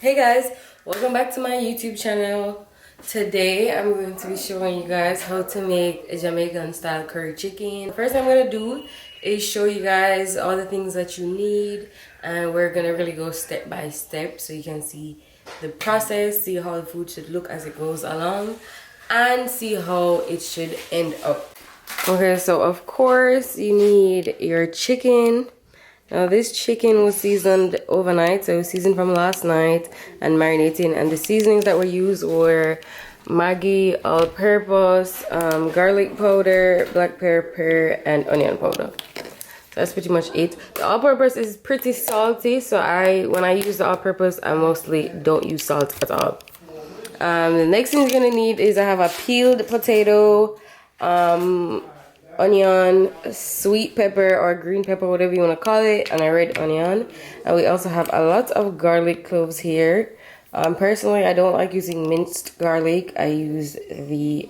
Hey guys, welcome back to my YouTube channel. Today I'm going to be showing you guys how to make a Jamaican style curry chicken. First I'm going to do is show you guys all the things that you need, and we're going to really go step by step so you can see the process, see how the food should look as it goes along, and see how it should end up. Okay, so of course you need your chicken. Now this chicken was seasoned overnight, so it was seasoned from last night and marinating, and the seasonings that were used were Maggi, all-purpose, garlic powder, black pepper, and onion powder. So that's pretty much it. The all-purpose is pretty salty, so when I use the all-purpose, I mostly don't use salt at all. The next thing you're gonna need is I have a peeled potato, onion, sweet pepper or green pepper, whatever you want to call it, and a red onion. And we also have a lot of garlic cloves here. Personally, I don't like using minced garlic. I use the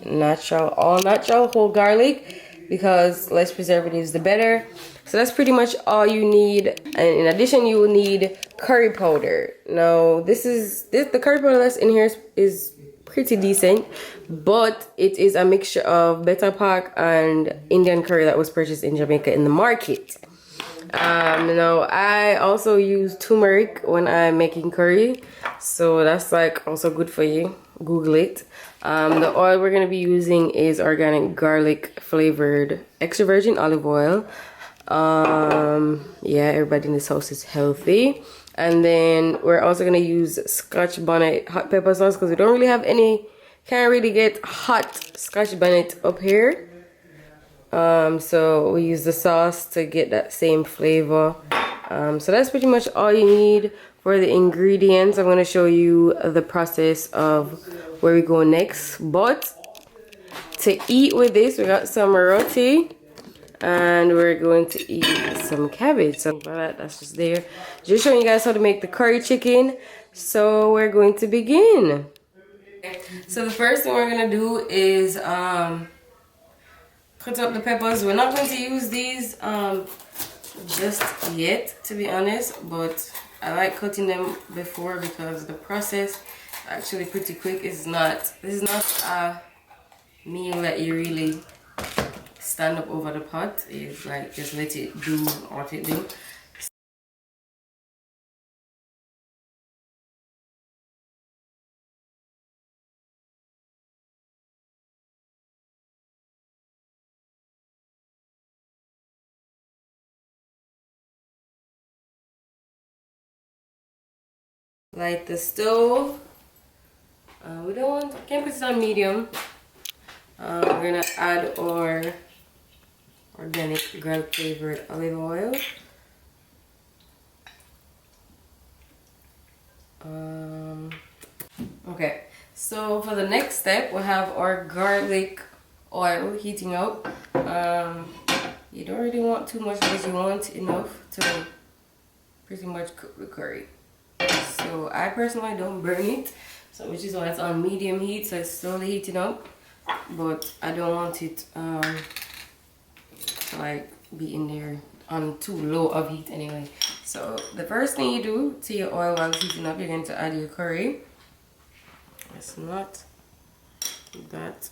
all natural whole garlic because less preservatives the better. So that's pretty much all you need. And in addition, you will need curry powder. Now the curry powder that's in here is pretty decent, but it is a mixture of Better Pack and Indian curry that was purchased in Jamaica in the market. Now I also use turmeric when I'm making curry, so that's like also good for you. Google it. The oil we're gonna be using is organic garlic flavored extra virgin olive oil. Yeah, everybody in this house is healthy. And then we're also gonna use Scotch bonnet hot pepper sauce because we don't really have any, can't really get hot Scotch bonnet up here. So we use the sauce to get that same flavor. So that's pretty much all you need for the ingredients. I'm gonna show you the process of where we go next. But to eat with this, we got some roti. And we're going to eat some cabbage. So that's just there. Just showing you guys how to make the curry chicken. So we're going to begin. So the first thing we're gonna do is cut up the peppers. We're not going to use these just yet, to be honest, but I like cutting them before because the process is actually pretty quick. This is not a meal that you really stand up over the pot. Is like just let it do what it do. Light the stove. Can't put it on medium. We're gonna add our organic garlic flavored olive oil. Okay, so for the next step, we have our garlic oil heating up. You don't really want too much, but you want enough to pretty much cook the curry. So I personally don't burn it, so which is why it's on medium heat, so it's slowly heating up. But I don't want it to like be in there on too low of heat anyway. So the first thing you do to your oil while it's heating up, you're going to add your curry. It's not that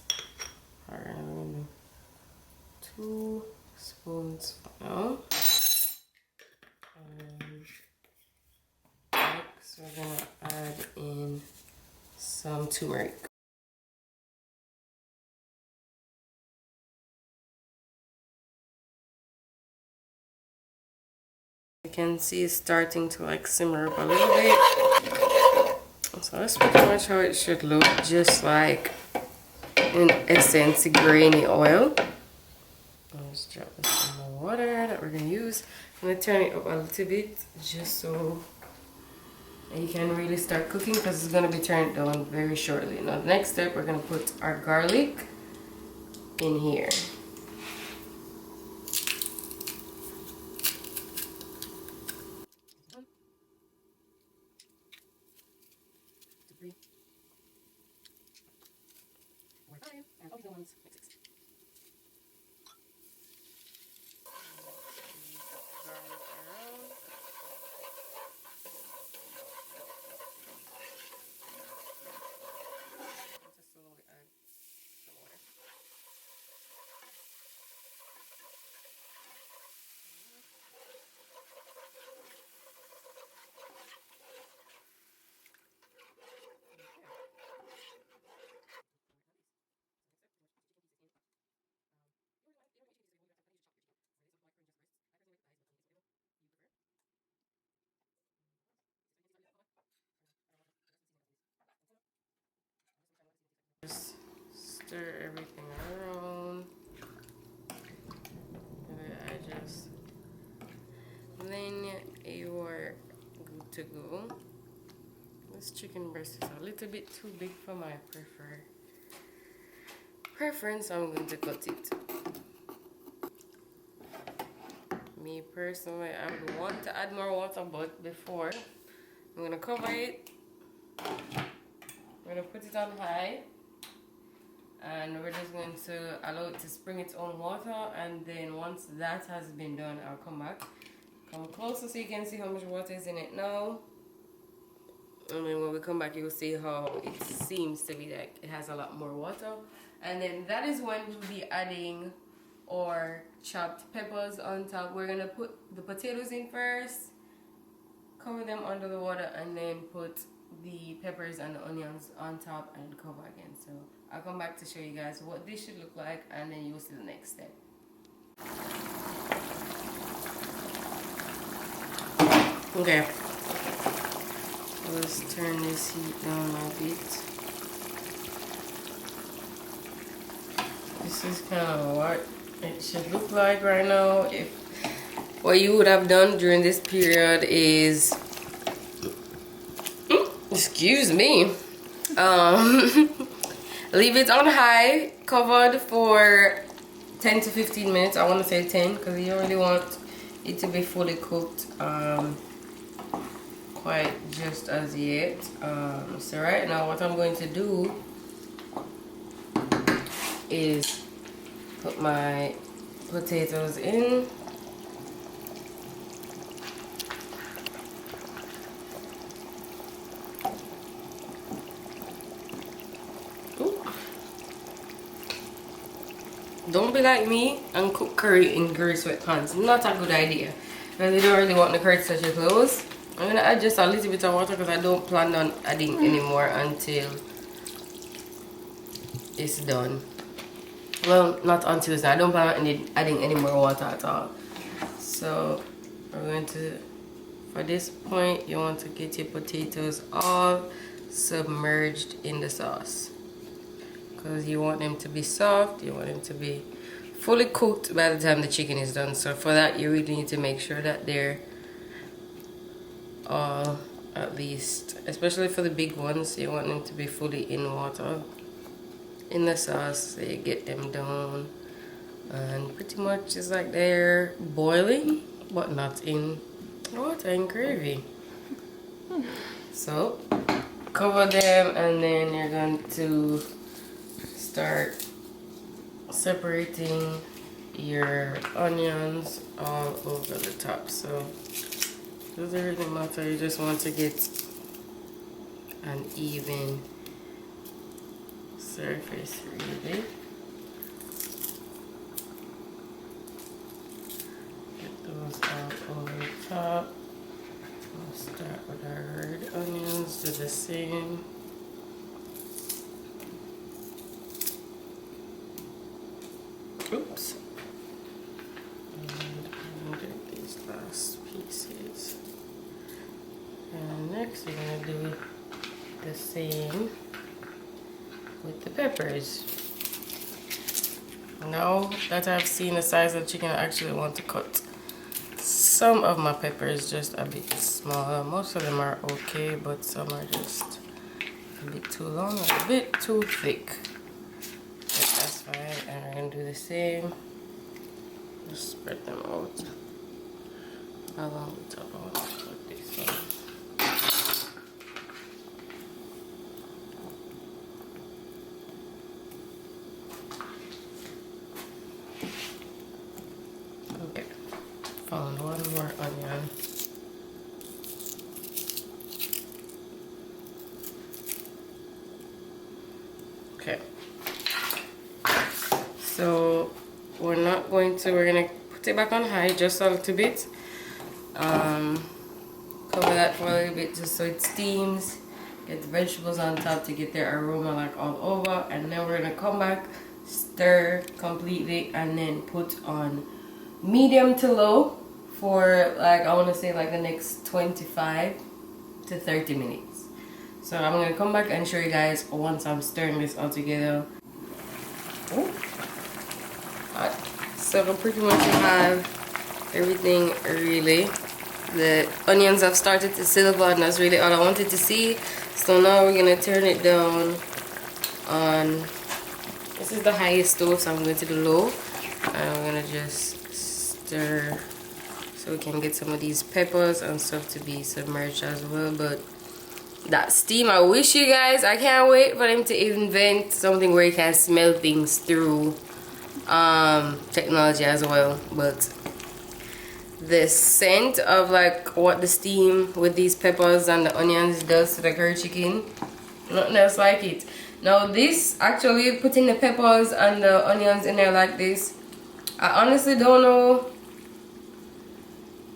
hard. I'm going to do 2 spoons now. Next we're going to add in some turmeric. You can see it's starting to like simmer up a little bit. So that's pretty much how it should look, just like in essence grainy oil. I'll just drop this in the water that we're gonna use. I'm gonna turn it up a little bit just so you can really start cooking because it's gonna be turned down very shortly. Now the next step, we're gonna put our garlic in here. stir everything around. Adjust. And then you are good to go. This chicken breast is a little bit too big for my preference. I'm going to cut it. Me personally, I would want to add more water, but before I'm gonna cover it. We're gonna put it on high, and we're just going to allow it to spring its own water. And then once that has been done, I'll come back. Come closer so you can see how much water is in it now. And then when we come back, you'll see how it seems to be like it has a lot more water. And then that is when we'll be adding our chopped peppers on top. We're gonna put the potatoes in first, cover them under the water, and then put the peppers and the onions on top and cover again. So I'll come back to show you guys what this should look like, and then you'll see the next step. Okay, let's turn this heat down a bit. This is kind of what it should look like right now. If what you would have done during this period is, excuse me, leave it on high, covered for 10 to 15 minutes. I want to say 10 because you really want it to be fully cooked. Quite just as yet. So right now what I'm going to do is put my potatoes in. Ooh. Don't be like me and cook curry in grease wet pans. Not a good idea, because you don't really want the curry to touch your clothes. I'm gonna add just a little bit of water because I don't plan on adding any more until it's done. Well, not until it's done. I don't plan on adding any more water at all. So we're going to, for this point, you want to get your potatoes all submerged in the sauce, because you want them to be soft. You want them to be fully cooked by the time the chicken is done. So for that, you really need to make sure that they're all, at least, especially for the big ones, you want them to be fully in water, in the sauce, so you get them down, and pretty much it's like they're boiling but not in water, in gravy. So cover them, and then you're going to start separating your onions all over the top. So doesn't really matter, you just want to get an even surface really. Get those all over the top. We'll start with our red onions, do the same. Oops. And get these last pieces. And next we're going to do the same with the peppers. Now that I've seen the size of the chicken, I actually want to cut some of my peppers just a bit smaller. Most of them are okay, but some are just a bit too long or a bit too thick. But that's fine, and we're going to do the same. Just spread them out along the top. I want to cut this one. Okay, found one more onion. Okay, so we're gonna put it back on high just a little bit. Cover that for a little bit just so it steams. Get the vegetables on top to get their aroma like all over, and then we're gonna come back, stir completely, and then put on medium to low for like, I want to say like the next 25 to 30 minutes. So I'm gonna come back and show you guys once I'm stirring this all together. Oh, hot. So pretty much have everything really. The onions have started to silver, and that's really all I wanted to see. So now we're gonna turn it down on, this is the highest stove, so I'm going to the low, and we're gonna just stir so we can get some of these peppers and stuff to be submerged as well. But that steam, I wish you guys, I can't wait for them to invent something where you can smell things through technology as well. But the scent of like what the steam with these peppers and the onions does to the curry chicken, nothing else like it. Now this, actually putting the peppers and the onions in there like this, I honestly don't know.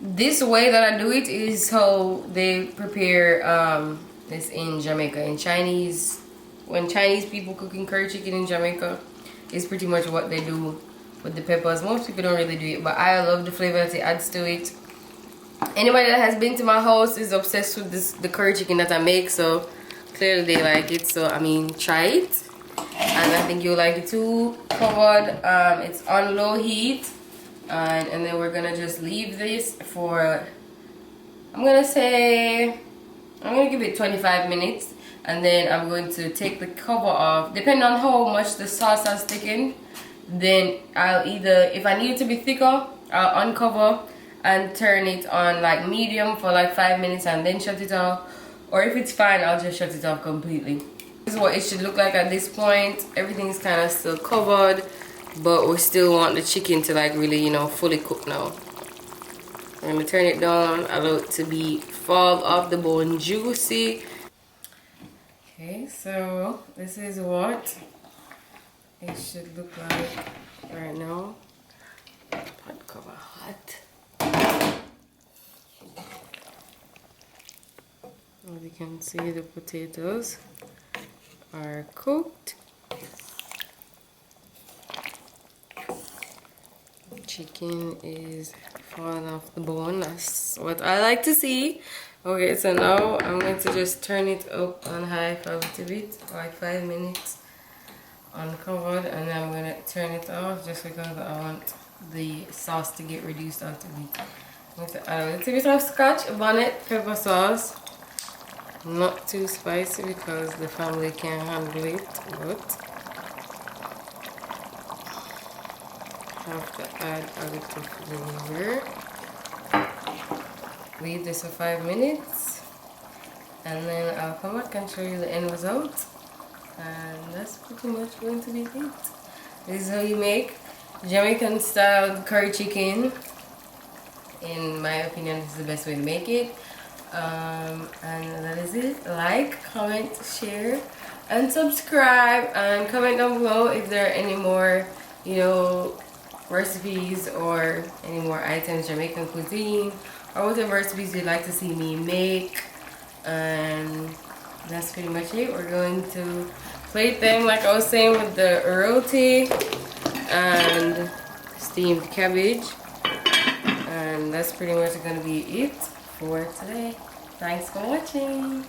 This way that I do it is how they prepare this in Jamaica. In Chinese, when Chinese people cooking curry chicken in Jamaica, is pretty much what they do with the peppers. Most people don't really do it, but I love the flavor that it adds to it. Anybody that has been to my house is obsessed with the curry chicken that I make, so clearly they like it. So I mean, try it, and I think you'll like it too. Covered, it's on low heat. And then we're gonna just leave this for, I'm gonna give it 25 minutes, and then I'm going to take the cover off. Depending on how much the sauce has thickened, then I'll either, if I need it to be thicker, I'll uncover and turn it on like medium for like 5 minutes and then shut it off, or if it's fine, I'll just shut it off completely. This is what it should look like at this point. Everything's kind of still covered, but we still want the chicken to like really, you know, fully cook now. I'm gonna turn it down, allow it to be fall off the bone juicy. Okay, so this is what it should look like right now. Pot cover hot. As you can see, the potatoes are cooked. Chicken is falling off the bone. That's what I like to see. Okay, so now I'm going to just turn it up on high for a little bit, like 5 minutes uncovered, and then I'm going to turn it off just because I want the sauce to get reduced out of it. I'm going to add a little bit of scotch bonnet pepper sauce. Not too spicy because the family can't handle it, but have to add a little flavor. Leave this for 5 minutes, and then I'll come back and show you the end result. And that's pretty much going to be it. This is how you make Jamaican style curry chicken. In my opinion, this is the best way to make it. And that is it. Like, comment, share, and subscribe, and comment down below if there are any more, you know, recipes or any more items, Jamaican cuisine, or whatever recipes you'd like to see me make. And that's pretty much it. We're going to plate them like I was saying with the roti and steamed cabbage, and that's pretty much going to be it for today. Thanks for watching.